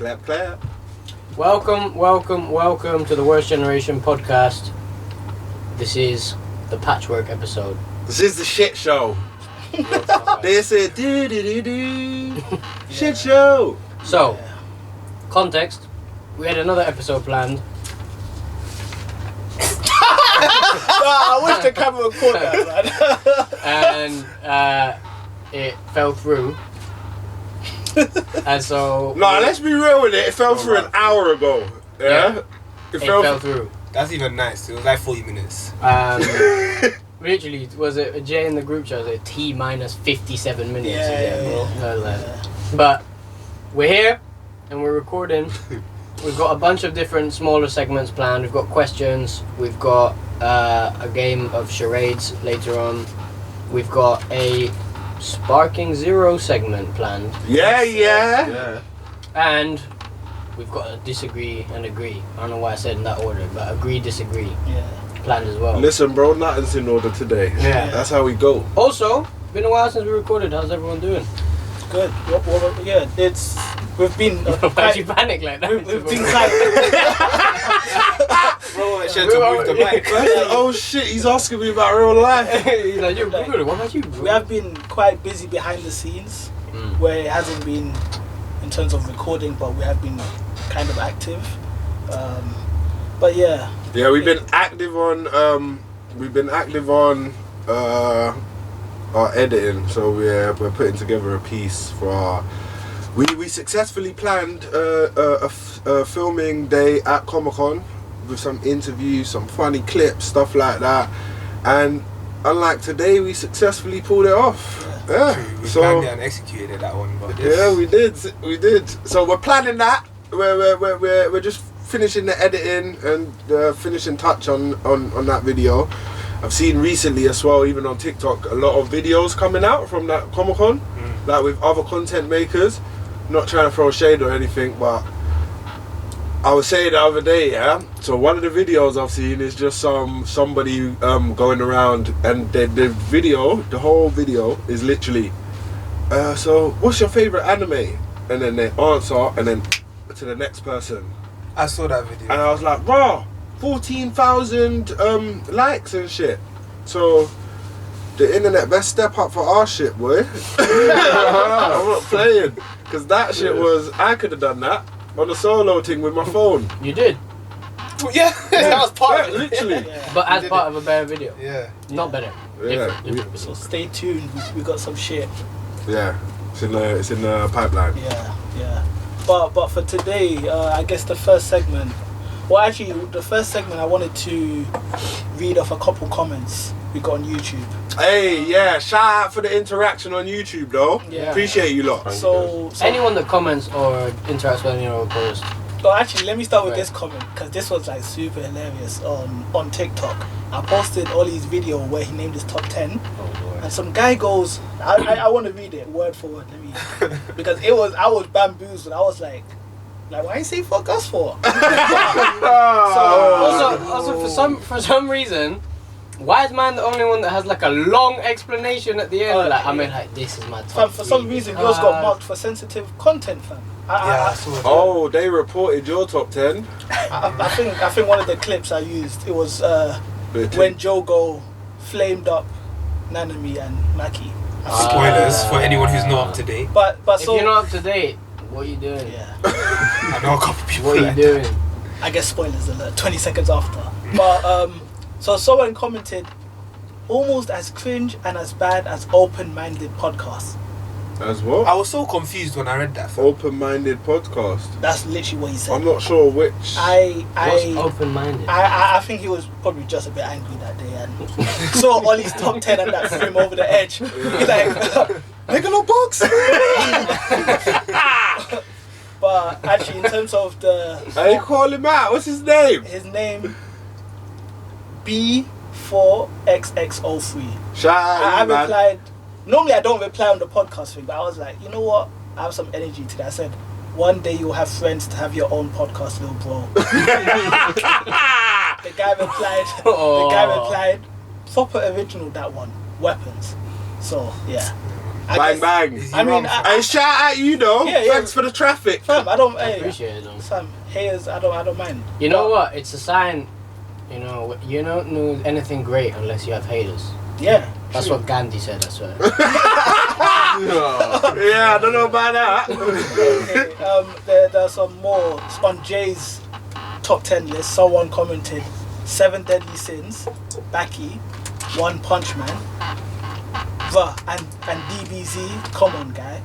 Clap, clap. Welcome to the Worst Generation podcast. This is the patchwork episode. This is the shit show. This is do shit show. So, context. We had another episode planned. I wish the camera would caught that, man. And it fell through. And so... No, let's be real with it. It fell through an hour ago. Yeah? It fell through. That's even nice. It was like 40 minutes. Literally, was it a J in the group chat? Was it T minus 57 minutes? Yeah. But we're here and we're recording. We've got a bunch of different smaller segments planned. We've got questions. We've got a game of charades later on. We've got a Sparking Zero segment planned. Yeah. And we've got a disagree and agree. I don't know why I said in that order, but agree, disagree. Yeah. Planned as well. Listen, bro, nothing's in order today. Yeah. That's how we go. Also, been a while since we recorded. How's everyone doing? Good. We've been. Why'd you panic like that? We've been quite. Bro, I should have moved the mic. Oh shit, he's asking me about real life. He's like, you're good. What about you? We have been quite busy behind the scenes, where it hasn't been in terms of recording, but we have been kind of active. But yeah. Yeah, we've been active on our editing, so we're putting together a piece for our. We successfully planned a filming day at Comic-Con with some interviews, some funny clips, stuff like that, and unlike today, we successfully pulled it off. Yeah. We planned it and executed that one, but yeah, we did. So we're planning that. We're just finishing the editing and finishing touch on that video. I've seen recently as well, even on TikTok, a lot of videos coming out from that Comic-Con, like with other content makers. Not trying to throw shade or anything, but I was saying the other day, yeah. So one of the videos I've seen is just somebody going around, and the whole video is literally, so what's your favorite anime? And then they answer, and then to the next person. I saw that video. And I was like, raw, 14,000 likes and shit. So the internet best step up for our shit, boy. I'm not playing, because that shit was, I could have done that on a solo thing with my phone. You did. Yeah, that was part of it. Literally. Yeah. But as part of a better video. Yeah. Not better. Yeah. Different. So stay tuned. We got some shit. Yeah. It's in the pipeline. Yeah. But for today, I guess the first segment. Well, actually, the first segment I wanted to read off a couple comments we got on YouTube. Hey, yeah, shout out for the interaction on YouTube, though. Yeah. Appreciate you lot. So Anyone that comments or interacts with any of our posts. So actually, let me start with this comment, because this was like super hilarious on TikTok. I posted Ollie's video where he named his top 10, and some guy goes, I want to read it word for word. Let me, because I was bamboozled. I was like why you say fuck us for? Also for some reason, why is mine the only one that has like a long explanation at the end? This is my top. For some reason, yours got marked for sensitive content, fam. I saw that. Oh, they reported your top 10. I think one of the clips I used, it was when Jogo flamed up Nanami and Maki. Spoilers for anyone who's not up to date. But If so you're not up to date, what are you doing? yeah, I know a couple people. What are you like doing? I guess spoilers alert. 20 seconds after. But so someone commented, almost as cringe and as bad as open-minded podcasts. As that. what? I was so confused when I read that. Open-minded podcast. That's literally what he said. I'm not sure which. What's I open-minded? I think he was probably just a bit angry that day and saw Ollie's top 10 and that threw him over the edge. He's like, nigga, no box. But actually, in terms of Hey, call him out. What's his name? his name, B4XX03. Shout I out, man. replied. Normally, I don't reply on the podcast thing, but I was like, you know what? I have some energy today. I said, one day you'll have friends to have your own podcast, little bro. The guy replied, proper original, that one, weapons. So, yeah. Bang bang. Is he I mean, wrong? Hey, shout out you though. Yeah, yeah. Thanks for the traffic. fam, I don't. I Hey, appreciate it, though. fam, haters, I don't mind. You know what? It's a sign. You don't know anything great unless you have haters. Yeah. That's true. what Gandhi said. I swear. Yeah, I don't know about that. Okay, there's some more on Jay's top 10 list. Someone commented 7 Deadly Sins, Baki, One Punch Man, bruh, and DBZ. Come on, guy.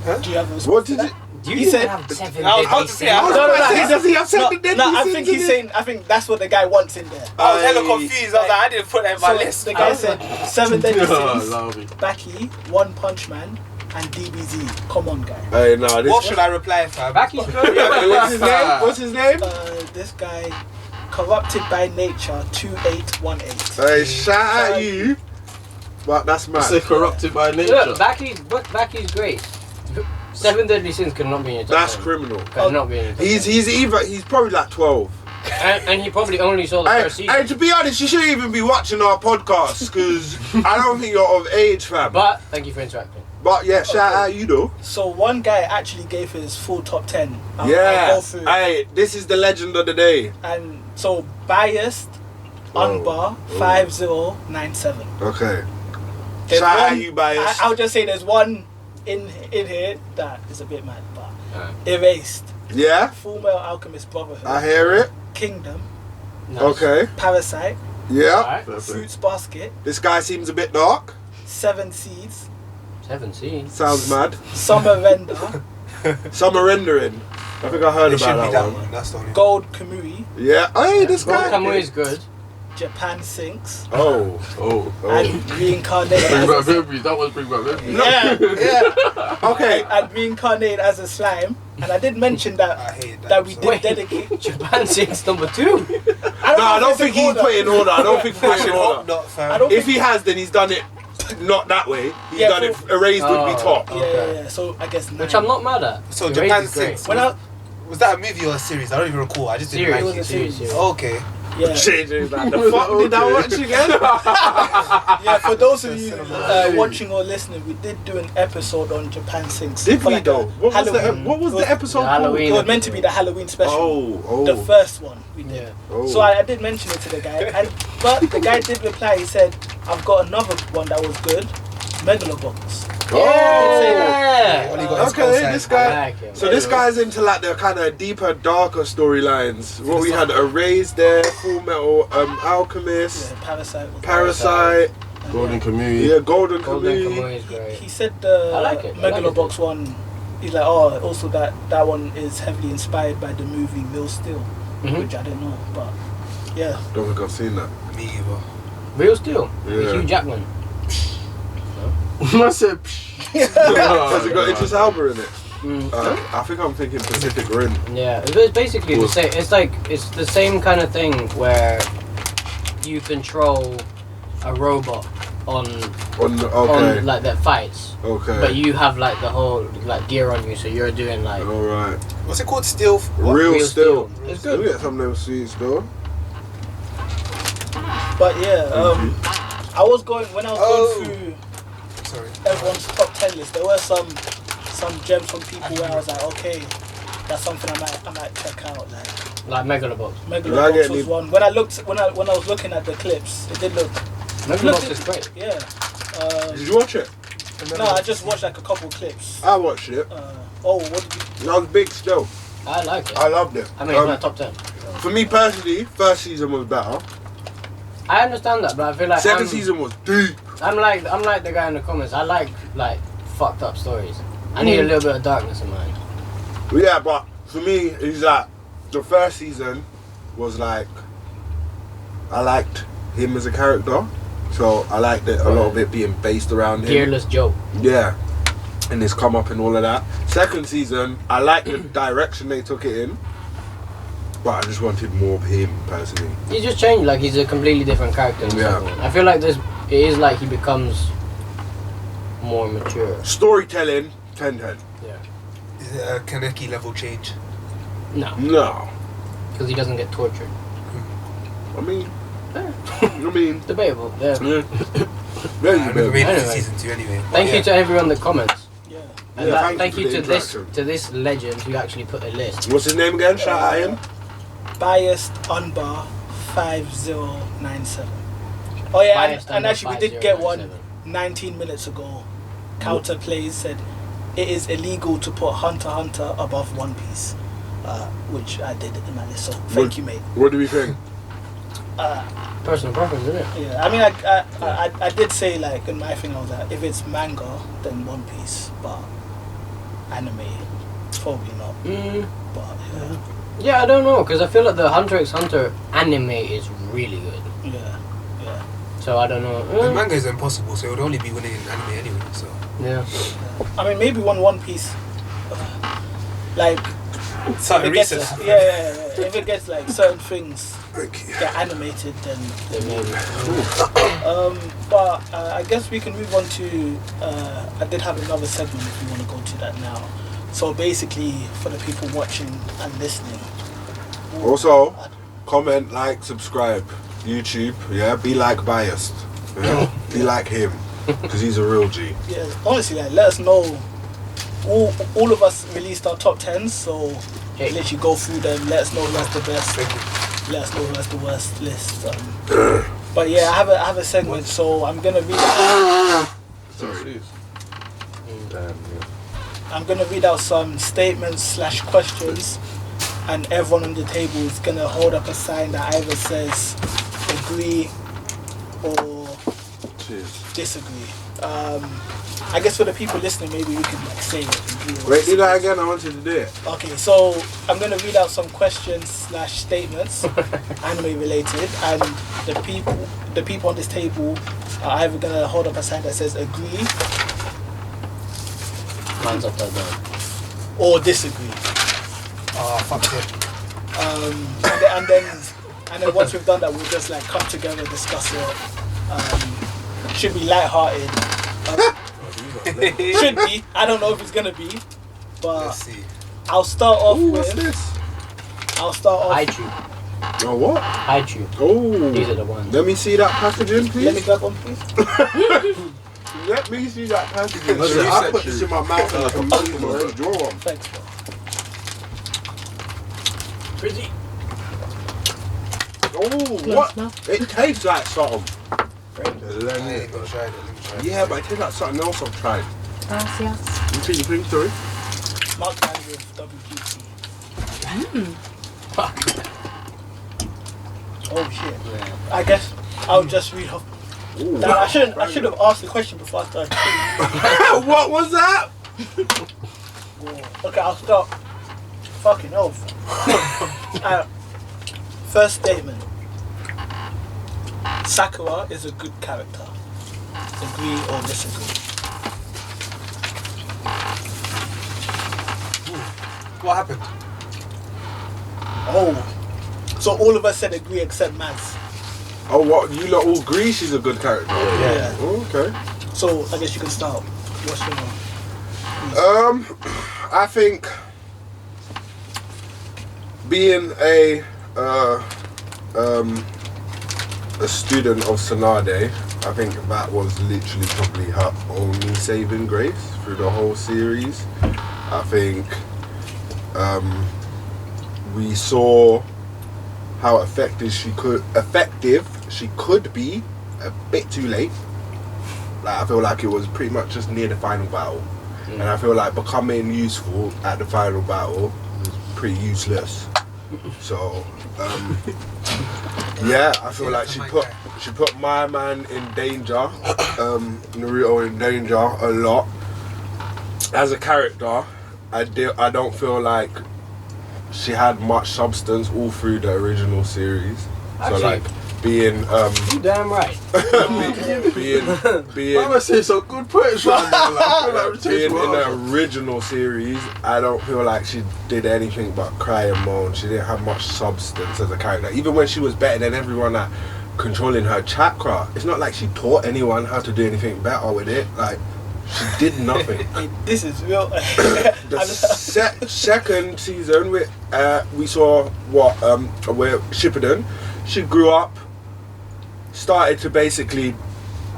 Huh? Do you have a response What to did that? it? Do He you said- have 7 I was deadly about to say, I sins? was No, I no, said, does he have 7 deadly No, I sins think in he's it? saying. I think that's what the guy wants in there. I was hella Aye. confused. I was like, I didn't put that in my So list. the guy Oh. said 7 Deadly Sins, Lovely. Baki, One Punch Man, and DBZ. Come on, guy. Hey, no, this. What should I reply, fam? Baki's good. Yeah, what's his name? What's his name? This guy, Corrupted by Nature, 2818. Hey, shout out you. But that's I say mad. corrupted by nature. Look, Baki's great. 7 Deadly Sins could not be in your top That's 10. criminal. Could not be in your top 10. He's probably like 12. And he probably only saw the first season. Hey, to be honest, you shouldn't even be watching our podcast because I don't think you're of age, fam. But thank you for interacting. But yeah, shout out you though. So one guy actually gave his full top 10. I'll Yeah. go through. Hey, this is the legend of the day. And so biased, Oh. Unbar, Oh. 5097. Okay. There's Shout out one- you, bias. I'll just say there's one in here that is a bit mad, but Alright. Erased, Yeah, Full Metal Alchemist Brotherhood, I hear it. Kingdom, Nice. Okay. Parasite, Yeah. Alright. Fair play. Fruits Basket, This guy seems a bit dark. 7 Seeds, 7 seeds. Sounds mad. Summer Render, Summer rendering. I think I heard It should about be that that one. one. That's the only one. Gold Kamui, Yeah. Hey, this Gold guy. Kamui is good. Japan Sinks, Oh. Oh. and Reincarnated Bring as back a, memories. That was bring back memories. yeah, Yeah. Okay. and Reincarnated as a Slime. And I did mention I that hate that. that we episode. did dedicate. Japan 6 number 2. No, I don't think he's put in order. I don't think he's I put should in hope order. not, fam. I don't If he has, then he's done it not that way. He's Yeah, done it. for- Erased would be Oh. top. Yeah, Okay. yeah, so I guess 9. Which I'm not mad at. So The Japan rate is great. 6. When I, Was that a movie or a series? I don't even recall. I just didn't Series. It like was it. a series. Okay. yeah, JJ's like, the fuck did I watch again? yeah. For those of you watching or listening, we did do an episode on Japan Sinks. Did for we like though? a What was Halloween. the episode The called? Halloween. It was meant to be the Halloween special. Oh, The first one we did. Yeah. oh. So I did mention it to the guy, but the guy did reply. He said, "I've got another one that was good, Megalobox." Yeah. Only got his Okay, cosign. this I guy. like it. So this guy's into like the kind of deeper, darker storylines. What we had, Erased there, Full Metal Alchemist, Yeah, Parasite. Was Parasite, Golden community. yeah, Golden Golden Kamui. Kamui is great. He said the I like it. I like Megalobox it. one. He's like, oh, also that one is heavily inspired by the movie Real Steel, Mhm. which I didn't know, but yeah. Don't think I've seen that. Me either. Real Steel. Yeah. With Hugh Jackman. I said, Has it got Idris Elba in it? Mm. I think I'm thinking Pacific Rim. Yeah, it's basically the same. It's the same kind of thing where you control a robot on Okay. like that fights, Okay. but you have like the whole like gear on you, so you're doing like Alright. What's it called? Steel. What? Real Real Still. Steel. It's We good. get some of them sweets though. But yeah, I was going when I was going through Sorry. everyone's top 10 list. There were some gems from people where I was like, okay, that's something I might check out. Like Megalobox. Megalobox was one. When I was looking at the clips, it did look. Megalobox is great. Yeah. Did you watch it? No, I just watched like a couple clips. I watched it. Oh, what did you? That was big still. I like it. I loved it. I mean, it's my top 10. For me personally, first season was better. I understand that, but I feel like Second season was deep. I'm like the guy in the comments. I like fucked up stories. I need a little bit of darkness in mine. Yeah, but for me, it's like the first season was like I liked him as a character, so I liked it a lot of it being based around him. Fearless Joe. Yeah, and his come up and all of that. Second season, I liked the direction they took it in, but I just wanted more of him personally. He just changed. Like he's a completely different character. In Yeah. yeah. I feel like it is like he becomes more mature. Storytelling, 10/10. Yeah. Is it a Kaneki level change? No, No, because he doesn't get tortured. I mean, I mean, Debatable. Yeah. yeah. I never made it to Anyway. season 2 anyway. But Thank yeah. you to everyone that comments. Yeah. And Yeah, thank you for the to interaction. this legend who actually put a list. What's his name again? Shout out him. Biased unbar 5097. Oh yeah, Biased and actually we did get one 5097. 19 minutes ago. Counter Plays said it is illegal to put Hunter x Hunter above One Piece, which I did in my list. So thank you, mate. What do we think? Personal preference, isn't it? Yeah, I mean, I did say like in my thing I was like, if it's manga, then One Piece, but anime, probably not. But yeah, Yeah, I don't know, because I feel like the Hunter x Hunter anime is really good. yeah. So I don't know. The manga is impossible, so it would only be winning in anime anyway. So Yeah. I mean, maybe One Piece, like certain if it gets, reasons. yeah. If it gets like certain things Thank you. get animated, then Maybe. but I guess we can move on to. I did have another segment if you want to go to that now. So basically, for the people watching and listening. Also, comment, like, subscribe. YouTube, yeah. Be like Biased. Yeah. Be like him, because he's a real G. Yeah, honestly, like, let us know. All of us released our top 10s, so Hey. literally go through them. Let us know who has the best. Thank you. Let us know who has the worst list. But yeah, I have a segment, so I'm gonna read. Sorry. I'm gonna read out some statements / questions, and everyone on the table is gonna hold up a sign that either says agree or Cheers. disagree. I guess for the people listening, maybe we could like say it. Agree or Wait, do that disagree. again. I wanted to do it. Okay, so I'm gonna read out some questions / statements, anime related, and the people on this table are either gonna hold up a sign that says agree Mine's upside down. or disagree. Oh, fuck it. And then once we've done that, we'll just like come together, discuss it. Should be light-hearted. Should be. I don't know if it's gonna be, but Let's see. I'll start off Ooh, what's with. this? I'll start off. Haichu. Oh, what? Haichu. Oh. These are the ones. Let me see that packaging, please. Let me grab one, please. Let me see that packaging. What's it? I put this in my mouth and I can draw one. Thanks, bro. Pretty. Oh, what? It tastes like something. I ain't gonna try it. Let me try it. Yeah, but it tastes like something else I've tried. Gracias. You think, sorry? Mark Hand with WQT. Oh shit. Yeah. I guess I'll just read off. Ooh. Damn, I should have asked the question before I started. What was that? Whoa. Okay, I'll start. Fucking hell. First statement. Sakura is a good character. Agree or disagree? What happened? Oh. So all of us said agree except Maz. Oh, what? You lot all agree she's a good character? Yeah. Oh, okay. So I guess you can start. What's your name? I think being a student of Tsunade, I think that was literally probably her only saving grace through the whole series. I think we saw how effective she could be a bit too late. Like, I feel like it was pretty much just near the final battle. And I feel like becoming useful at the final battle was pretty useless. So, yeah, I feel like she put my man in danger, Naruto in danger a lot. As a character, I don't feel like she had much substance all through the original series. Actually, so like being you damn right. being I'm gonna say some good points right now. Like, I feel like we being changed in what I the was- original series, I don't feel like she did anything but cry and moan. She didn't have much substance as a character. Even when she was better than everyone at controlling her chakra, it's not like she taught anyone how to do anything better with it. Like, she did nothing. Hey, this is real. The second season, we saw where Shippuden, she grew up started to basically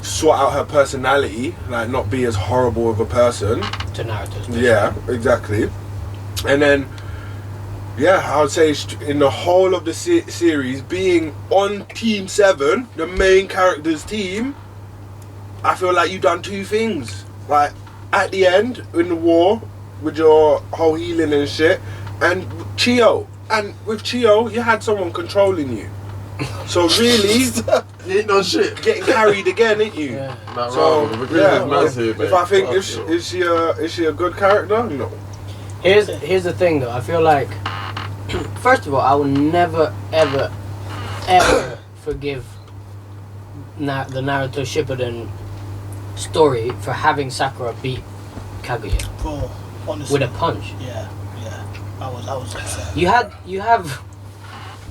sort out her personality, like not be as horrible of a person. To Naruto. Yeah, exactly. And then, yeah, I would say in the whole of the series, being on Team 7, the main character's team, I feel like you've done two things. Like, at the end, in the war, with your whole healing and shit, and Chio. And with Chio, you had someone controlling you. So really, You ain't no shit. getting carried again, ain't you? Yeah. Nah, So, rather, because yeah, there's man's here, if I think, is she a good character? No. Here's the thing though. I feel like, first of all, I will never, ever, ever forgive the Naruto Shippuden story for having Sakura beat Kaguya Bro, honestly. with a punch. Yeah. I was upset. You have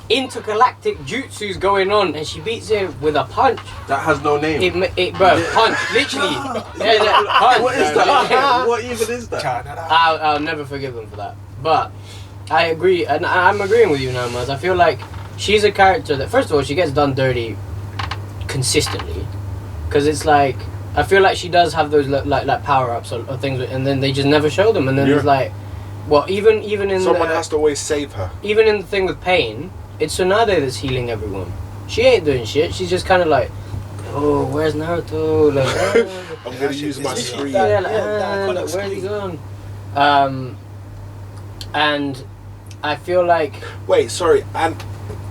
intergalactic jutsus going on, and she beats him with a punch. That has no name. Bro, punch, literally. Yeah, punch. What is that? What even is that? I'll never forgive him for that. But I agree, and I'm agreeing with you now, Maz. I feel like she's a character that, first of all, she gets done dirty consistently, because it's like, I feel like she does have those like power ups or things, and then they just never show them, and then it's like, well, even in someone has to always save her. even in the thing with Pain, it's Tsunade that's healing everyone. She ain't doing shit. She's just kind of like, oh, where's Naruto? Like, I'm gonna use my it's screen. that- like, where's he gone? And I feel like, Wait, sorry, and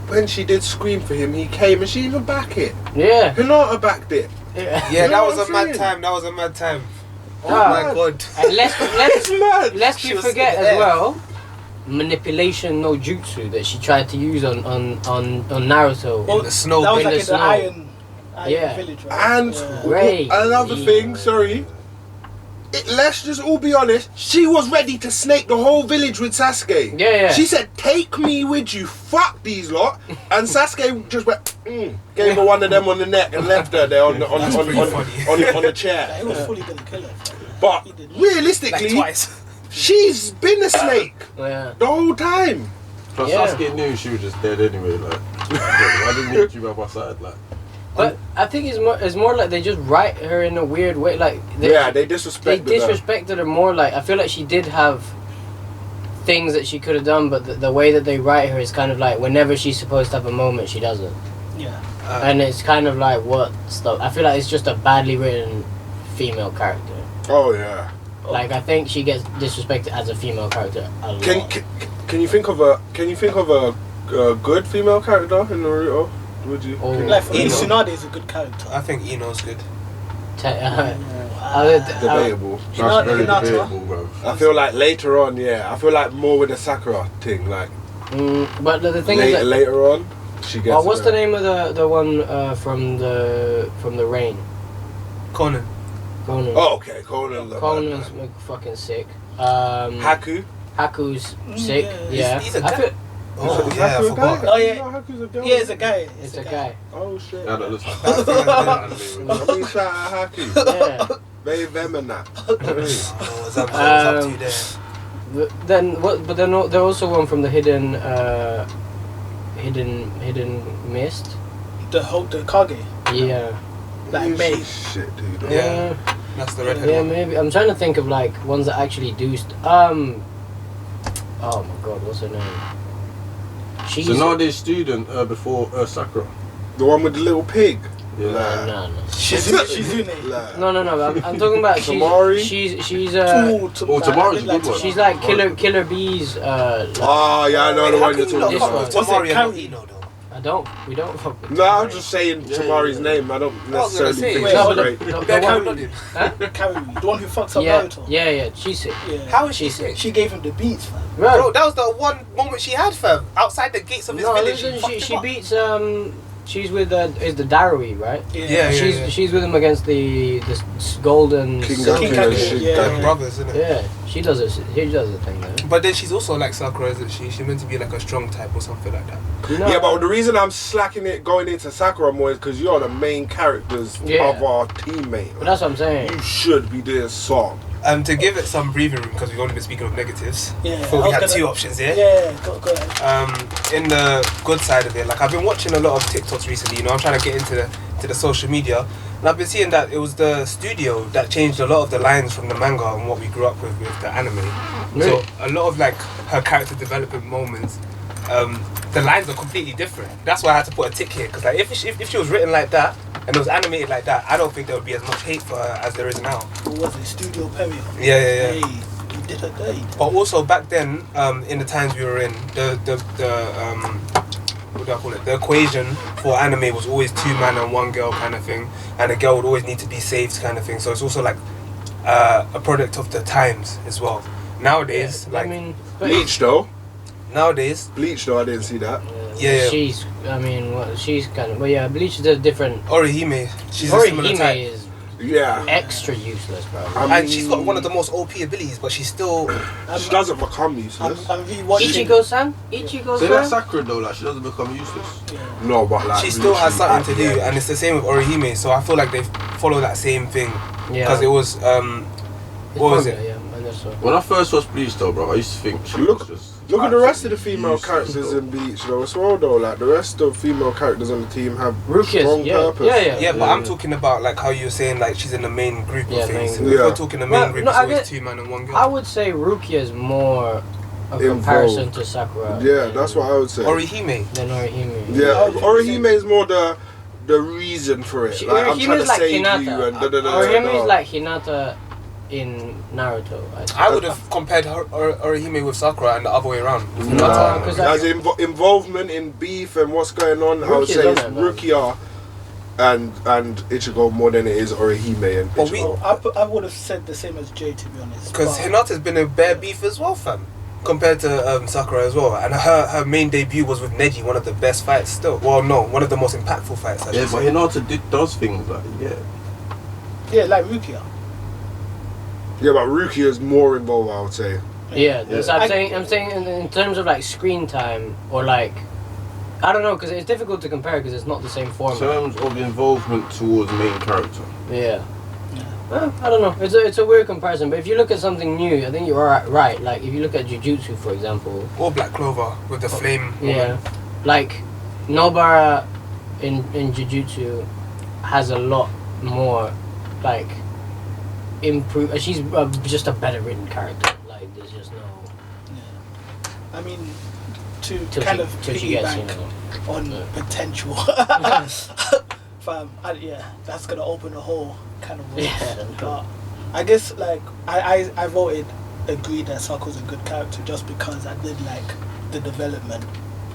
when she did scream for him, he came and she even backed it. yeah. Hinata backed it. Yeah. Yeah, You know that what was I'm a mad saying? time. That was a mad time. Oh Ah. my god. And let's It's mad. lest She we was forget in as the air. well, manipulation no jutsu that she tried to use on Naruto. Well, the snow, that was in like the in snow. the Iron Yeah. Village, right? And Yeah. Ray. another thing, sorry. Let's just all be honest. She was ready to snake the whole village with Sasuke. Yeah. She said, "Take me with you. Fuck these lot." And Sasuke just went, gave her one of them on the neck and left her there on the That's pretty funny. on the Yeah, chair. he was fully gonna kill her. But He did. Like realistically, twice. she's been a snake Yeah. the whole time. Plus, Yeah. Sasuke knew she was just dead anyway. Like, I didn't need you by my side. Like, But I think it's more like they just write her in a weird way. Like They they disrespected her. disrespected her more. Like I feel like she did have things that she could have done, but the way that they write her is kind of like whenever she's supposed to have a moment, she doesn't. Yeah. And it's kind of like what stuff. I feel like it's just a badly written female character. Oh yeah. Like I think she gets disrespected as a female character a lot. Can you think of a good female character in Naruto? Would you? Oh. Like for me, Ino. Tsunade is a good character. I think Ino's good. Debatable. that's very Hinata. debatable, bro. I feel like later on, yeah. I feel like more with the Sakura thing. Like but the thing is that, later on, she gets. what's the name of the one from the rain? Conan. Conan. Oh, okay, Conan. Conan's fucking sick. Haku. Haku's sick. yeah. Yeah. He's a I guy. feel- Oh Is yeah, I Haku a forgot. guy? Oh, yeah. You know Haku's a girl. Yeah, it's a guy. It's a guy. Oh shit. Yeah, that looks like Let me shout out Haku. Yeah. Babe them and that. Oh, what's up to you there? Then what? But then there's also one from the hidden mist. The Kage. Yeah. Like You May. shit, dude. Yeah. That's the redhead Yeah, one. maybe. I'm trying to think of like ones that actually do. Oh my god, what's her name? She's So nowadays, student before Sakura. The one with the little pig. Yeah. no. Shizune. Like, No. I'm talking about Tamari? she's Tamari's a good one. she's like Killer Bee's oh yeah, I know the How one can you're you not talking This fuck about. one. with Was it Tamari and not Carrie? Ino though? we don't fuck with No, I'm Tamari. just saying Yeah, Tamari's yeah. name. I don't I was gonna necessarily say, think wait, she's no, but great. the Bear one- Carrie Huh? Carrie, the one who fucks up Yeah, Naruto. yeah, she's sick. Yeah. How is she She's sick? She gave him the beats, fam. Bro, that was the one moment she had, fam. Outside the gates of his No, village. listen, she fucked him up. beats she's with is the Darui, right? Yeah. She's with him against the golden King sun. King Kaka, Kaka, shit, yeah. Kaka. They're brothers, isn't it? Yeah, she does the thing there. But then she's also like Sakura, isn't she? She's meant to be like a strong type or something like that. You know, Yeah, but the reason I'm slacking it going into Sakura more is because you're the main character's Yeah. other teammate. but that's what I'm saying. You should be doing song. To give it some breathing room, because we've only been speaking of negatives. Yeah, Thought I we was had gonna- two options here. Yeah, go ahead. In the good side of it, like I've been watching a lot of TikToks recently. You know, I'm trying to get into to the social media, and I've been seeing that it was the studio that changed a lot of the lines from the manga and what we grew up with the anime. Really? So a lot of like her character development moments, the lines are completely different. That's why I had to put a tick here, because like if she was written like that and it was animated like that, I don't think there would be as much hate for her as there is now. What was it? Studio Period. Yeah. Hey, you did her dirty. But also back then, in the times we were in, the what do I call it? The equation for anime was always 2 man and 1 girl kind of thing, and the girl would always need to be saved kind of thing. So it's also like a product of the times as well. Nowadays, I mean, but Bleach though. nowadays, Bleach though, I didn't see that. Yeah. she's kind of, but yeah, Bleach is a different. Orihime, she's a similar Orihime type. is Yeah. extra useless, bro. And she's got one of the most OP abilities, but she's still. She doesn't become useless. I'm rewatching. Ichigo-san? Say like Ichigo-san? Sakura though, like she doesn't become useless. No, but like She still has Bleach something to is do, at the and it's the same with Orihime. So I feel like they follow that same thing, because it was what was it? Yeah, I guess so. When I first watched Bleach though, bro, I used to think she Look- was just. Look at the rest of the absolutely female useless, characters though. in Bleach though as well though. Like the rest of female characters on the team have Rukia's, strong yeah. purpose. Yeah. Yeah, but I'm talking about like how you were saying like she's in the main group Yeah, of things. main If group. we're Yeah. talking the main Well, group, no, it's I always get- 2 man and 1 girl. I would say Rukia is more a Involved. comparison to Sakura. Yeah, that's what I would say. Orihime. Than Orihime. Yeah, Orihime is more the reason for it. Like I'm trying to Orihime's like save Hinata. you and da da da. Orihime is like Hinata in Naruto. I would have compared Orihime with Sakura and the other way around. With No, Hinata. 'cause as involvement in beef and what's going on, I would Rukia's say on it's that, man. Rukia and Ichigo more than it is Orihime and But we- Ichigo. I would have said the same as Jay, to be honest. Because but- Hinata's been a bare beef as well, fam. Compared to Sakura as well. And her main debut was with Neji, one of the best fights still. Well, no, one of the most impactful fights, I Yeah, should but say. Hinata does things like Yeah, like Rukia. Yeah, but Rukia is more involved, I would say. Yeah, that's Yeah. I'm saying in terms of like screen time or like, I don't know, because it's difficult to compare because it's not the same in format. terms of involvement towards main character. Yeah. Well, I don't know. It's a weird comparison, but if you look at something new, I think you're right. Like if you look at Jujutsu, for example. Or Black Clover with the flame. Yeah. Like Nobara in Jujutsu has a lot more like improve. She's just a better written character. Like there's just no I mean, to till kind she, of till she gets, you piggyback know. on Yeah. potential. Fam, yeah, that's gonna open a whole kind of world. Yeah. But I guess like I voted agree that Sakura's a good character just because I did like the development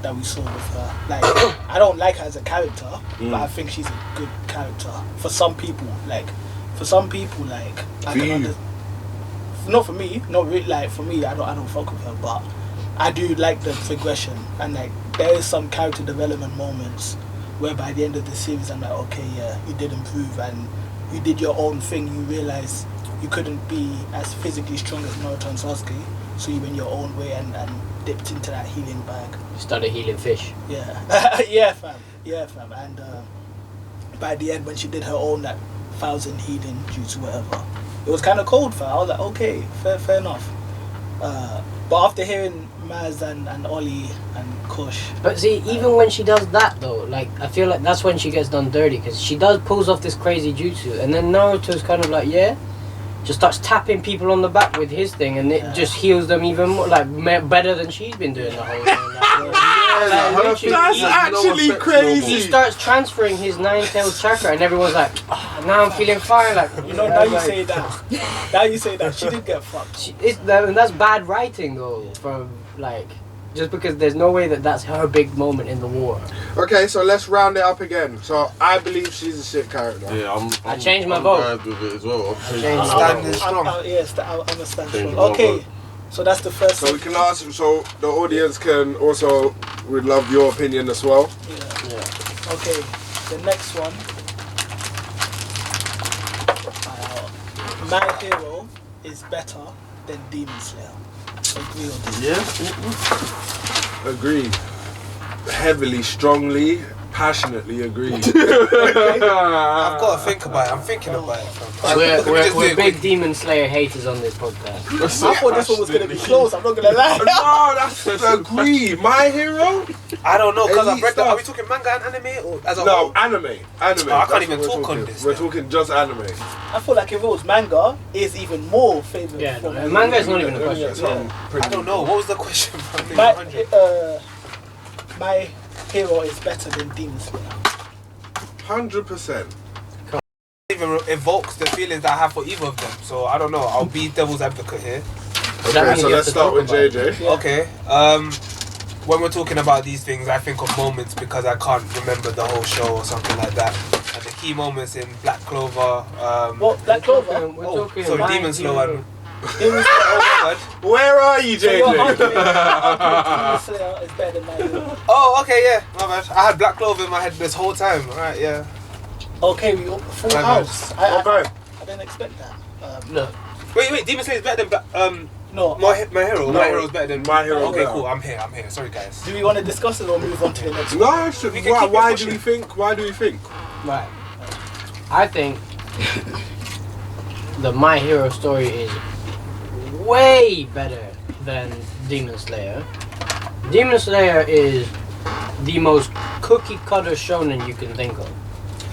that we saw with her. Like I don't like her as a character, but I think she's a good character for some people. Like for some people, like I For can you. not for me, not really. Like for me, I don't fuck with her, but I do like the progression and like there is some character development moments where by the end of the series I'm like, okay, yeah, you did improve and you did your own thing. You realize you couldn't be as physically strong as Naruto and Sasuke, so you went your own way and dipped into that healing bag. Started healing fish. Yeah, yeah, fam. And by the end, when she did her own like 1,000 healing jutsu, whatever, it was kind of cold, fam. I was like, okay, fair enough. But after hearing Maz and Ollie and Kush, But see, even when she does that though, like I feel like that's when she gets done dirty because she pulls off this crazy jutsu, and then Naruto's kind of like just starts tapping people on the back with his thing, and it just heals them even more, like better than she's been doing the whole time. Literally, That's actually crazy. he starts transferring his 9-tailed chakra, and everyone's like, oh, now I'm feeling fine. Like you know, now you say that, she did get fucked. and that's bad writing though, from like. Just because there's no way that's her big moment in the war. Okay, so let's round it up again. So I believe she's a shit character. Yeah, I changed my I'm vote. glad with it as well. changed I'm my Standing strong. I'm a stand Change strong. my Okay, vote. so that's the first. So we can ask. So the audience can also. We'd love your opinion as well. Yeah. Okay, the next one. My hero is better than Demon Slayer. Agree or disagree? Yeah. Agreed. Heavily, strongly, passionately agree. I've got to think about it. I'm thinking about it. Fam. We're big Demon Slayer haters on this podcast. I thought this one was gonna be close. I'm not gonna lie. No, that's agree. My Hero? I don't know, because I've Elite read that. stuff. Are we talking manga and anime or as a No, whole? anime. Oh, I can't That's even what we're talk on talking. this We're then. talking just anime. I feel like if it was manga, it's even more favorite. Yeah, for no, me. manga is not even a question. Yeah, some pretty- I don't know. What was the question? Fam? My, 100. my hero is better than Demon Slayer. 100%. Even evokes the feelings that I have for either of them. So I don't know. I'll be devil's advocate here. Does that Okay, mean so you have let's to start talk with about it? JJ. Yeah. Okay. When we're talking about these things, I think of moments because I can't remember the whole show or something like that. And the key moments in Black Clover. What? Black Clover? We're Oh, talking sorry, My Demon Slayer. Hero. And Demon Slayer. oh, my God. Where are you, So your JJ? argument Demon Slayer is better than my hero. Oh, okay, yeah. My bad. I had Black Clover in my head this whole time. Alright, yeah. Okay, we all full My bad. house. I Okay. didn't expect that. Look, Wait. Demon Slayer is better than No. My Hero. No, My Hero is better than My Hero is Okay, better. cool. I'm here. Sorry, guys. Do we want to discuss it or move on to the next one? No, it's- We can why, keep it why do pushing. we think? Why do we think? right. I think the My Hero story is way better than Demon Slayer. Demon Slayer is the most cookie cutter shonen you can think of.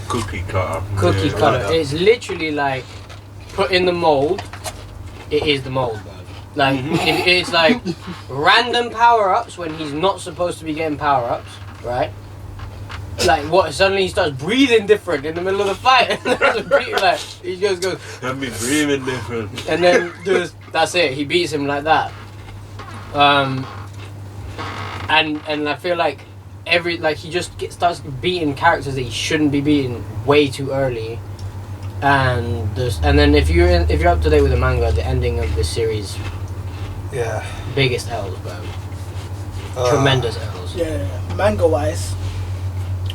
Cookie cutter. Cookie Yeah, I cutter. like that. It's literally like put in the mold. It is the mold, bro. Like it's like random power ups when he's not supposed to be getting power ups, right? Like what? Suddenly he starts breathing different in the middle of the fight. Like he just goes, Have me breathing different. and then just that's it. He beats him like that. And I feel like he just starts beating characters that he shouldn't be beating way too early. And then if you're up to date with the manga, the ending of this series, Yeah. biggest L's, bro. Tremendous L's. Yeah, manga wise,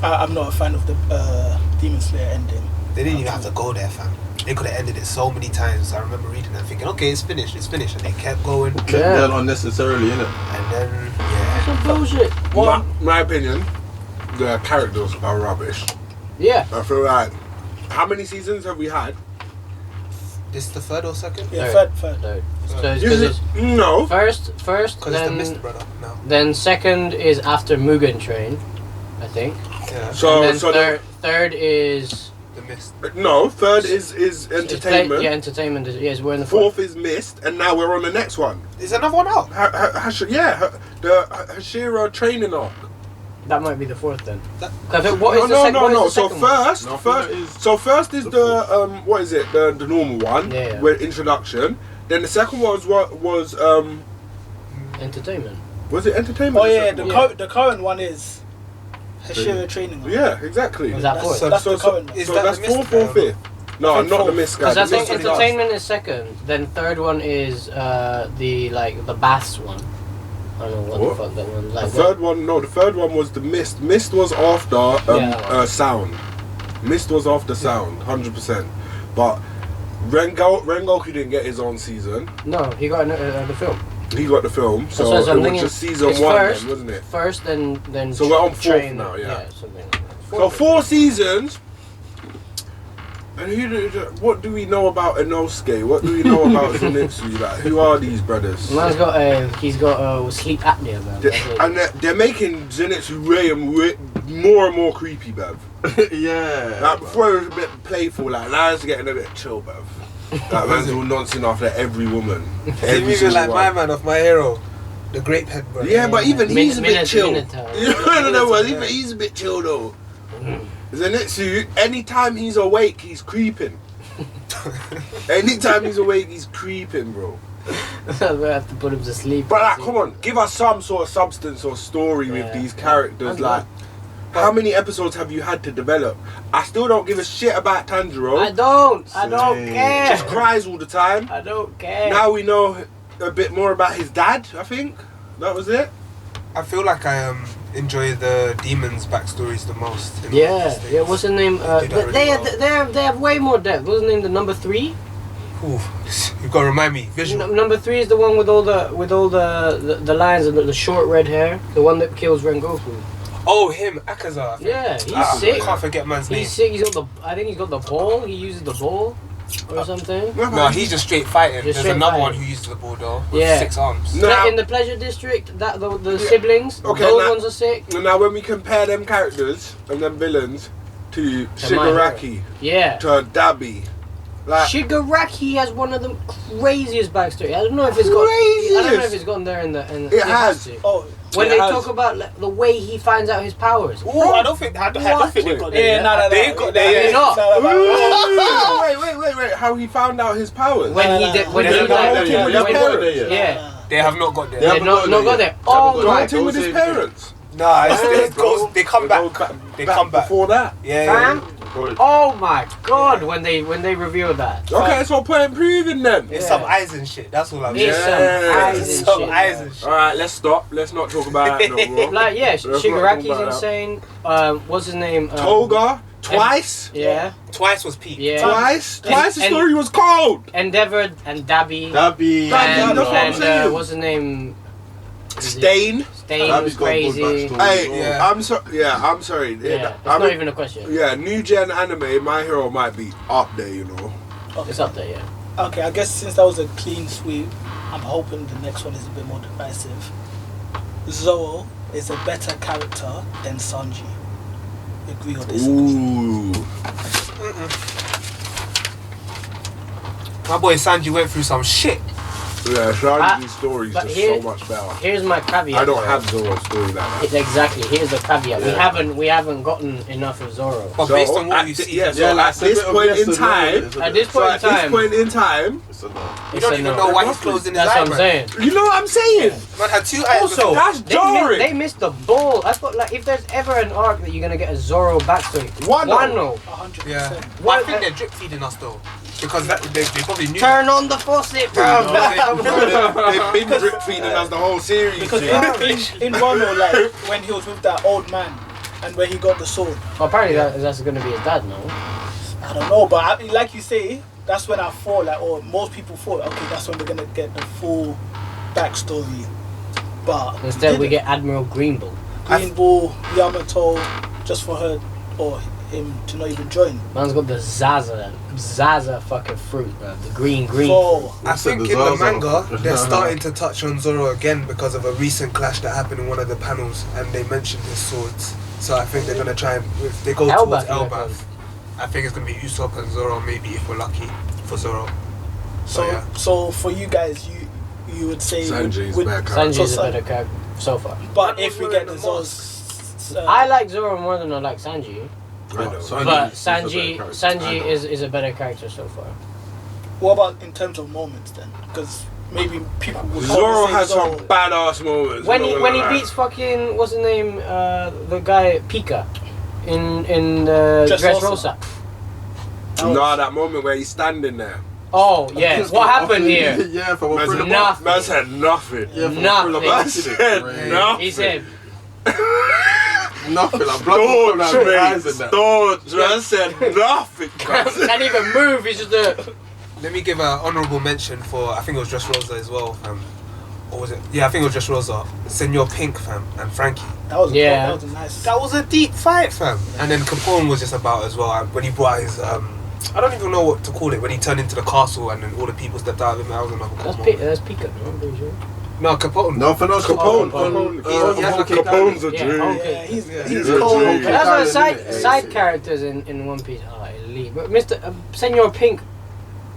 I'm not a fan of the Demon Slayer ending. They didn't even have to go there, fam. They could have ended it so many times. I remember reading that thinking, okay, it's finished, and they kept going. Kept Yeah. that unnecessarily, innit? And then, yeah. Some bullshit. My opinion, the characters are rubbish. Yeah. I feel like, how many seasons have we had? This the third or second? Yeah, Third. third. So it's 'cause it's No. first, Because it's the then Mist brother. No. then second is after Mugen Train, I think. Yeah. So, And then so third is The Mist. no. Third is it's entertainment. yeah, entertainment. Yes, we're in the fourth. Fourth is Mist, and now we're on the next one. Is another one out? The Hashira training arc. That might be the fourth then. That- 'Cause what is the No. second So one? first, No, I think that is so first is the the what is it? The normal one Yeah. with introduction. Then the second one was Entertainment. was it entertainment? Oh the yeah, second Yeah. one? the current one is Hashira Training. Yeah, exactly. Was that fourth? So- That's the current one. Is So that that's the Mist fourth or guy? fifth? No, I think not the fourth. Mist guy. Because I The think Mist is entertainment is second. Then third one is the baths one. I don't know what What? the fuck that one. The Like third one, no, the third one was the Mist. Mist was after Yeah. Sound. Mist was after Sound, 100%. But Rengoku didn't get his own season. No, he got the film. He got the film, so That's what I'm it was thinking. just season It's one, first, then, wasn't it? First, then. So we're on fourth train, now, yeah. something like that. So 4 seasons. And what do we know about Inosuke? What do we know about Zenitsu? Like, who are these brothers? Man's got he's got sleep apnea, man. That's it. And they're making Zenitsu way more and more creepy, bruv. Yeah. Like before it was a bit playful, like now it's getting a bit chill, bruv. Like man's all nonsense after every woman. He's Every moving single like one. my man of My Hero. The grape head brother. Yeah, but even he's a bit chill. Minotaur. No, but even he's a bit chill though. Zenitsu, anytime he's awake, he's creeping. Anytime he's awake, he's creeping, bro. We have to put him to sleep. But like, come on, give us some sort of substance or story with Yeah. these characters. Like, how many episodes have you had to develop? I still don't give a shit about Tanjiro. I don't Same. care. Just cries all the time. I don't care. Now we know a bit more about his dad. I think that was it. I feel like I enjoy the demons' backstories the most. in all Yeah, these things. yeah. What's the name? They do that really well. They have way more depth. What's the name? The number 3. Ooh, you've got to remind me. Visual. Number 3 is the one with all the lines and the short red hair. The one that kills Rengoku. Oh, him, Akaza. I think. Yeah, he's sick. I can't forget man's name. He's sick. I think he's got the ball. He uses the ball or something. No, he's just straight fighting. Just There's straight another fighting. one who uses the ball though, with Yeah. 6 arms. Now- In the Pleasure District, that the siblings, Okay, those now- ones are sick. Now, when we compare them characters and them villains to Shigaraki, Yeah. to Dabi, like, Shigaraki has one of the craziest backstory. I don't know if it's got. I don't know if Craziest. it's gotten there in the. It has. to. Oh, When It they has. talk about like, the way he finds out his powers. Ooh, I don't think they got there. yeah, no. They got there. They're Yeah. not. Wait, how he found out his powers? When he did, when They he haven't like, got there yet. when- They haven't got there yet. yeah, They have not got there. They they're haven't not got got there there. yet. Oh Haven't got my there. Daunting with his Don't say parents. Nah, they come back. They come back. Before that. Yeah. Fam? Oh my god! When they revealed that. Okay, so point proving then. It's Yeah. some eyes and shit. That's all I'm It's saying. some eyes and Some shit. eyes and shit. All right, let's stop. Let's not talk about it no more. Like yeah, Let's not talk Shigaraki's about that. insane. What's his name? Toga twice. Yeah. Twice was peak. Yeah. Twice the And- story was cold. Endeavor and Dabi. Dabi. And, that's what I'm saying. what's his name? Stain. Stain Dabi's was got a good crazy. backstory. Hey, Yeah. I'm sorry. Yeah, it's I'm not even a question. Yeah, new gen anime. My Hero might be up there, you know. It's up there, yeah. Okay, I guess since that was a clean sweep, I'm hoping the next one is a bit more divisive. Zoro is a better character than Sanji. Agree or disagree? Ooh. My boy Sanji went through some shit. Yeah, Shanji's story is but just here- so much better. Here's my caveat. I don't have Zoro's story like that. Exactly. Here's the caveat. Yeah. We haven't gotten enough of Zoro. But So, based on what at you thi- see, yeah, so Yeah, at like, it's a this bit of point yes in and no, time, isn't it? At this so point in at this time, point in time, It's a no. you it's don't a even no. know why he's closing his That's eye, what I'm man. saying. you know what I'm saying? Man had 2 eyes. Also, That's jarring. they missed the ball. I thought like if there's ever an arc that you're gonna get a Zoro backstory, Wano. Wano. 100%. Yeah. But I What- think they're drip feeding us though. Because they probably knew. Turn on the faucet, bro. They've been drip feeding us the whole series. Because G. in Wano, like when he was with that old man and when he got the sword, Well, apparently that's gonna be his dad now. I don't know, but like you say, that's when I thought, like, or most people thought, okay, that's when we're gonna get the full backstory. But Instead, we get Admiral Greenbull. Green Bull, Yamato, just for her or him to not even join. Man's got the Zaza fucking fruit, bro. The green So fruit. I think in the manga they're starting to touch on Zoro again because of a recent clash that happened in one of the panels, and they mentioned his swords. So I think they're gonna try and if they go towards Elbaf, you reckon? Elbaf. I think it's gonna be Usopp and Zoro, maybe if we're lucky for Zoro. so yeah. so for you guys, you would say Sanji's would- back. Sanji's So a better character so far. But Man if we was get wearing the a Zoros, I like Zoro more than I like Sanji, I know. but Sanji's a better Sanji character. is a better character so far. what about in terms of moments then? Because maybe people would Zoro probably say has some Zoro. badass moments. When I'm he not when he gonna lie. beats fucking what's his name the guy Pika in Dressrosa. Nah, that moment where he's standing there. Oh yeah, what happened here? Yeah, from a Man thriller. said, Nothing. man said nothing. Yeah, from Nothing. a Man thriller. said Right. nothing. He said, Nothing. Like blood was coming out of his eyes and that. Don't, man said nothing. can't even move. He's just a. Let me give an honourable mention for I think it was Dressrosa as well, fam. Or was it? Yeah, I think it was Dressrosa. Senor Pink, fam, and Frankie. That was Yeah. that was a nice. That was a deep fight, fam. And then Capone was just about as well when he brought his I don't even know what to call it when he turned into the castle and then all the people stepped out of him. That was another cool moment. That's Pika. No, I'm pretty sure. No, Capone. No, for no Capone. Capone's a Yeah, dream. okay. Yeah, he's He's cold. a G. That's why Island, side innit? side characters in One Piece are elite. But Mr. Senor Pink,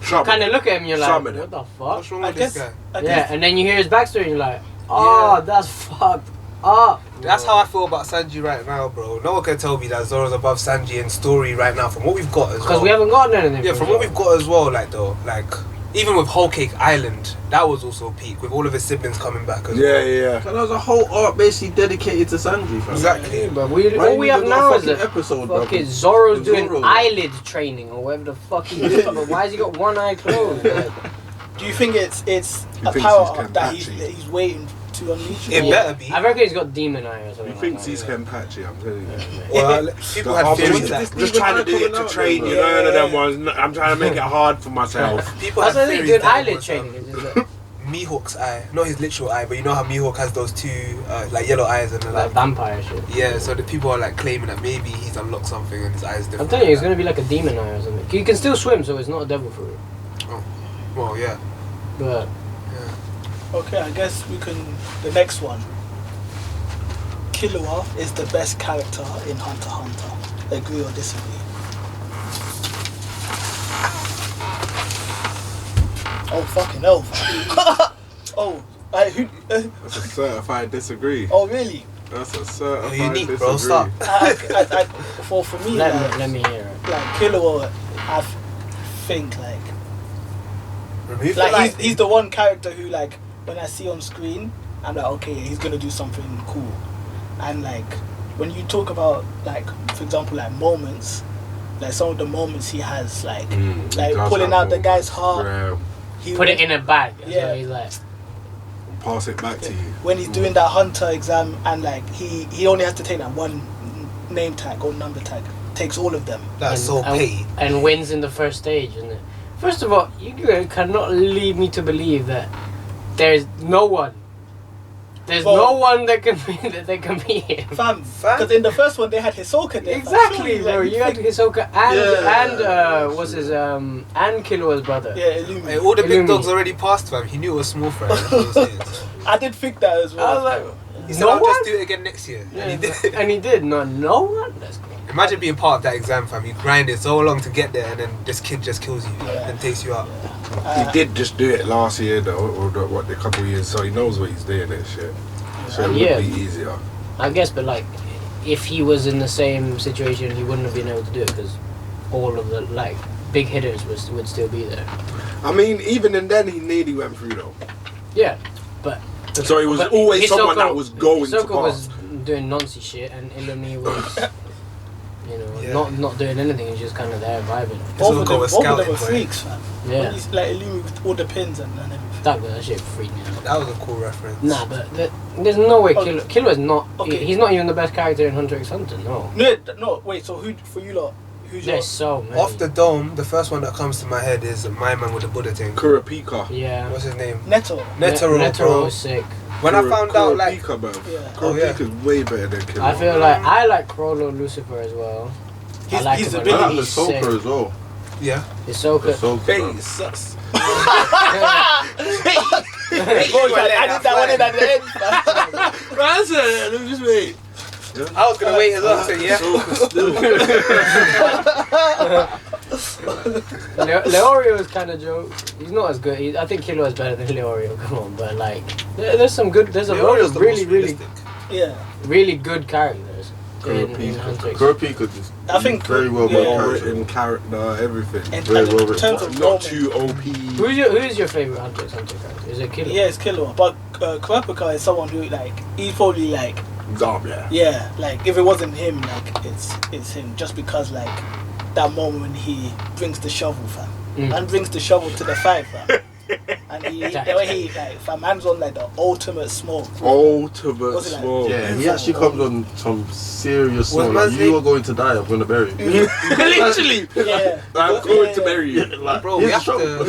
kind of look at him, you're like, Summon him. what the fuck? What's wrong I with this guess. guy? I Yeah, guess and then you hear his backstory, and you're like, oh, Yeah. that's fucked up. That's how I feel about Sanji right now, bro. No one can tell me that Zoro's above Sanji in story right now from what we've got as well. Because we haven't gotten anything. Yeah, from what we've got as well, like though, like even with Whole Cake Island, that was also peak with all of his siblings coming back as Yeah, well. yeah. So there's a whole arc basically dedicated to Sanji, fam. Exactly. But we, Why all we you have even now got a is a fucking episode, bro? fucking Zoro's doing Zoro. eyelid training or whatever the fuck he's doing. But why has he got one eye closed? Like, Do you think it's He a thinks power he's up that he's Kenpachi. he's waiting to unleash? It Or- better be. I reckon he's got demon eye or He something. thinks like he's that. Kenpachi, I'm telling you. Well, people The had other theories ones that just trying to do it to train, you know, one of them ones. I'm trying to make it hard for myself. people That's had what they theories good that it eyelid was, training. It's just like- Mihawk's eye, not his literal eye, but you know how Mihawk has those two like yellow eyes and Like vampire shit. yeah. So the people are like claiming that maybe he's unlocked something and his eye is different. I'm telling you, it's gonna be like a demon eye or something. He can still swim, so it's not a devil fruit. Oh, well, yeah. But Okay, I guess we can. The next one. Killua is the best character in Hunter x Hunter. Agree or disagree? Oh fucking hell! Oh, That's a certified disagree. oh really? That's a certified unique, disagree. bro. Stop. For me, let me hear it. like Killua, I think like Remove the like light. he's the one character who like when I see on screen, I'm like okay, he's gonna do something cool, and like when you talk about like for example like moments, like some of the moments he has like He like does pulling have out the moments. guy's heart. Yeah. He Put it in a bag. Yeah. So he's like, Pass it back to you. when he's doing that hunter exam and like he only has to take that one name tag or number tag, takes all of them. That's so petty. and wins in the first stage. And first of all, you cannot lead me to believe that there's no one. There's Well- no one that can beat him. Fam, because in the first one they had Hisoka there. Exactly, bro. You had Hisoka and Yeah. what's his and Killua's brother. Yeah, Illumi. Hey, all the big Illumi. dogs already passed, fam. He knew it was small fry. That's what he was saying. I did think that as I well. was like, He said, no I'll one. just do it again next year. And he did. And he did. No one. That's cool. Imagine being part of that exam, fam. You grinded so long to get there, and then this kid just kills you Yeah. and takes you out. He did just do it last year though, or a couple of years, so he knows what he's doing and shit. So it Yeah. would be easier. I guess, but like, if he was in the same situation, he wouldn't have been able to do it because all of the like big hitters would still be there. I mean, even and then he nearly went through though. Yeah, but So he was but always someone that was going to Hisoka was pass. doing nonsense shit, and Illumi was, you know, Yeah. not doing anything. He's just kind of there vibing. Both of was them scouting, were boy. freaks, fam. Yeah, When he's, like Illumi with all the pins and everything. that shit freaked me out. That was a cool reference. Nah, but there's no way Okay. Killua is not. Okay. He's not even the best character in Hunter x Hunter. No, No, wait. So who for you lot? Who's your? there's so many. Off the dome, the first one that comes to my head is my man with the Buddha thing. Kurapika. Yeah, What's his name? Neto. Netero, Netero bro. was sick. When I found out, like, Kurapika, bro. Yeah. Oh, yeah. Kurapika's way better than Killua. I feel like I like Crollo Lucifer as well. He's- I like he's him a a bit- lot. I like the He's sick. Soaker as well. yeah. Hisoka. Soaker. sus. Bro, I did that one in at the end. fam. Let me just wait. I was gonna wait as well. So yeah. Leorio is kind of joke. He's not as good. I think Killua is better than Leorio. Come on, but like, there's some good. There's a lot Leorio's of the really, most really, realistic. Yeah, really good characters in Hunter x Kurapika is I think very well yeah. Well written. written character, everything. and, Very and well in written. terms of Not moment, too OP. Who's your favorite Hunter x Hunter character? Is it Killua? yeah, it's Killua. But Kurapika is someone who like he's probably like Yeah. like if it wasn't him, like it's him just because like that moment when he brings the shovel, fam, and brings the shovel to the fight, fam. And the way he like fam, man's on like the ultimate smoke. Ultimate What's it like? smoke. Yeah, he actually comes on some serious Was smoke. man's Like, name- you are going to die, I'm going to bury you. Literally. Yeah, I'm going to marry you. Like, Bro, he's we have strong. to rate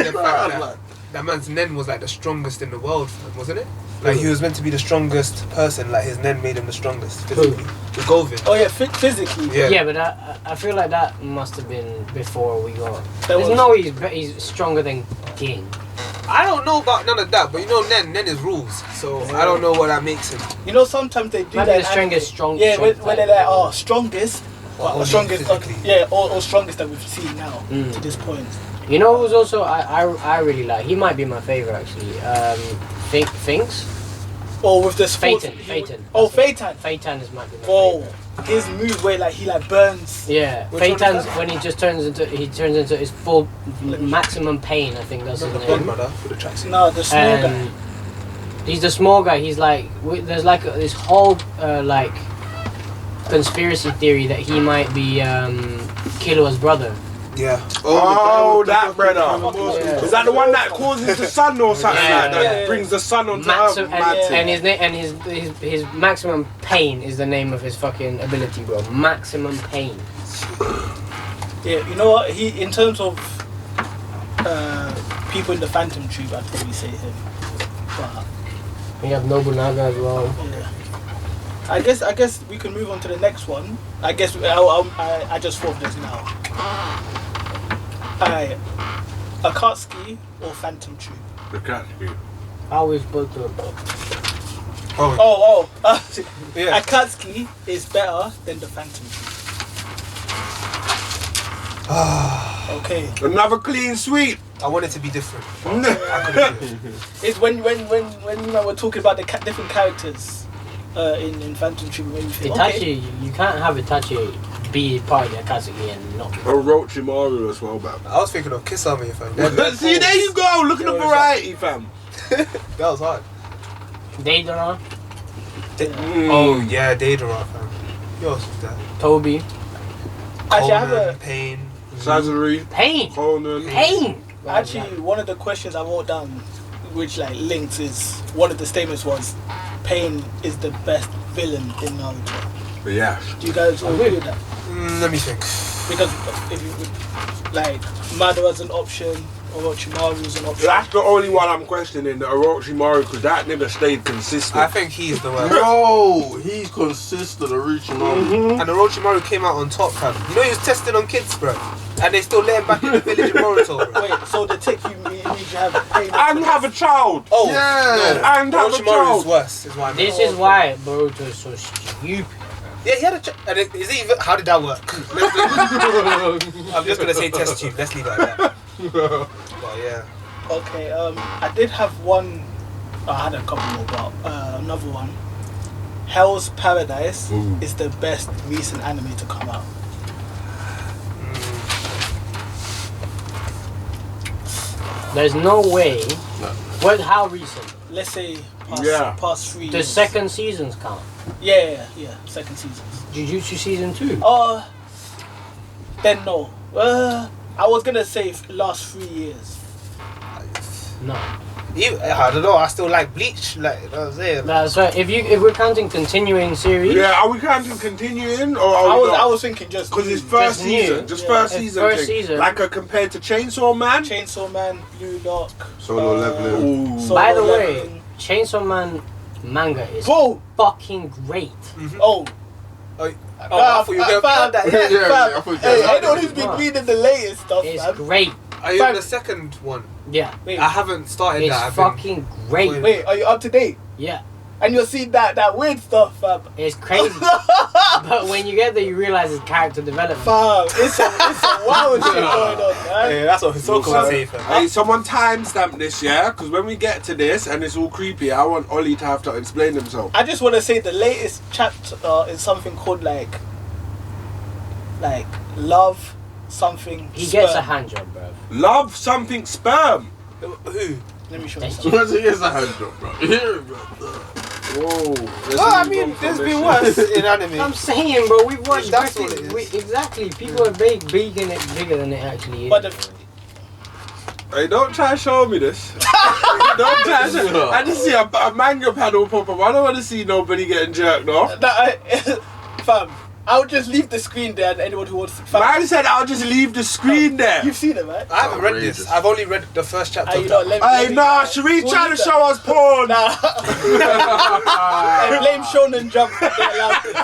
the fact I'm that like, that man's nen was like the strongest in the world, wasn't it? Like he was meant to be the strongest person. Like his nen made him the strongest physically. The Govin. Oh yeah, physically. Yeah. Yeah, but I feel like that must have been before we got. There There's was- no he's stronger than King. I don't know about none of that, but you know nen is rules, so I don't know what that makes him. You know, sometimes they do Might that. be the strongest, strong. Yeah, when strong they're like, oh, strongest. Well, Or only strongest, physically. yeah, or strongest that we've seen now to this point. You know who's also I really like. He might be my favorite actually. Finks. Or with the sports, Phaeton. Oh, That's what- Phaeton. Phaeton is might be my Whoa, favorite. his move where like he like burns. Yeah, Which one is Phaeton's that? when he turns into his full maximum pain. I think that's his Big name. brother with the tracksuit. No, the small And he's the small guy. He's like there's like this whole like conspiracy theory that he might be Killua's brother. Yeah. Oh, that brother. Yeah. Is that the one that causes the sun or something Yeah. like that? Yeah. Brings the sun onto Maxim- Earth. Mad and thing. his name and his maximum pain is the name of his fucking ability, bro. Maximum pain. Yeah, you know what? He in terms of people in the Phantom Troupe, I'd probably say him. But We have Nobunaga as well. yeah. I guess we can move on to the next one. I guess I just thought of this now. Alright, Akatsuki or Phantom Troupe? Akatsuki. I always both of them. Oh, yeah. Akatsuki is better than the Phantom Troupe. Okay. Another clean sweep. I want it to be different. It's when we're talking about the different characters in Phantom Troupe, it made me think, Itachi, you can't have Itachi be part of the Akatsuki and not. Orochimaru as well, man. I was thinking of Kisame, fam. See, there you go. Look at the variety, fam. That was hard. Deidara, Oh, yeah, Deidara, fam. Who else was that? Toby, Actually, I have Conan, a Pain. Sazori, Pain, Conan. Pain. actually one of the questions I wrote down, which like links, is one of the statements was, Pain is the best villain in Naruto. Yeah. Do you guys all agree with that? Let me think. Because if you like Madara's an option, Orochimaru's an option. That's the only one I'm questioning, the Orochimaru, because that nigga stayed consistent. I think he's the one. No, he's consistent of reaching on. And Orochimaru came out on top, fam. You know he was testing on kids, bro. And they still let him back in the village of Boruto, bro. Wait, so the tick you mean you have Pain And have a child. Oh, Yeah. And have a Orochimaru is child. worse, is why I mean. This is why Boruto is so stupid. Yeah, he had a and is it even, how did that work? I'm just gonna say test tube, let's leave it at that. But yeah. Okay, I did have one. I had a couple more, but another one. Hell's Paradise Ooh. is the best recent anime to come out. There's no way. What? How recent? Let's say past 3 years. The second seasons count. Yeah, second seasons. Jujutsu season 2. Then no. I was gonna say last 3 years. No. I don't know, I still like Bleach, like you know what I'm saying. So if we're counting continuing series, Yeah, are we counting continuing or are I we was not? thinking just Because it's new. first Just new. season, just Yeah. first It's season. first thing. season. Like compared to Chainsaw Man. Chainsaw Man, Blue Lock. Solo leveling. Ooh. Solo by the way, Leveling. Chainsaw Man manga is Whoa! fucking great. Oh. I thought you were going fam, that. Yeah, fam. I thought Hey, that- anyone who's been reading the latest stuff, It's man. great. Are you Fam. on the second one? Yeah, Wait, I haven't started it's that. fucking great. wait, are you up to date? Yeah, And you're seeing that weird stuff, fam. it's crazy. But when you get there, you realize it's character development. Fam, it's a wild shit going on, man. Yeah, that's what Hisoka was saying, fam. Hey, someone timestamp this, yeah? Because when we get to this and it's all creepy, I want Ollie to have to explain himself. I just want to say the latest chapter is something called like love something. He sperm. gets a hand job, bro. Love something sperm. Who? Let me show you That's something. Once he gets a hand job, bro. Yeah, bro. Whoa. Oh, I mean, there's been worse in anime. I'm saying, bro, we've watched That's Griffith- what it is. exactly. People are making it bigger than it actually is. But Hey, don't try to show me this. Don't try to show. I just see a manga panel pop up. I don't want to see nobody getting jerked off. fam, I'll just leave the screen there and anyone who wants to. Fam, Man said I'll just leave the screen there. you've seen it, right? I haven't read this. Outrageous. I've only read the first chapter. You of know, that. Hey, nah, Sheree trying to show us porn. Nah. And blame Shonen Jump. They allowed this.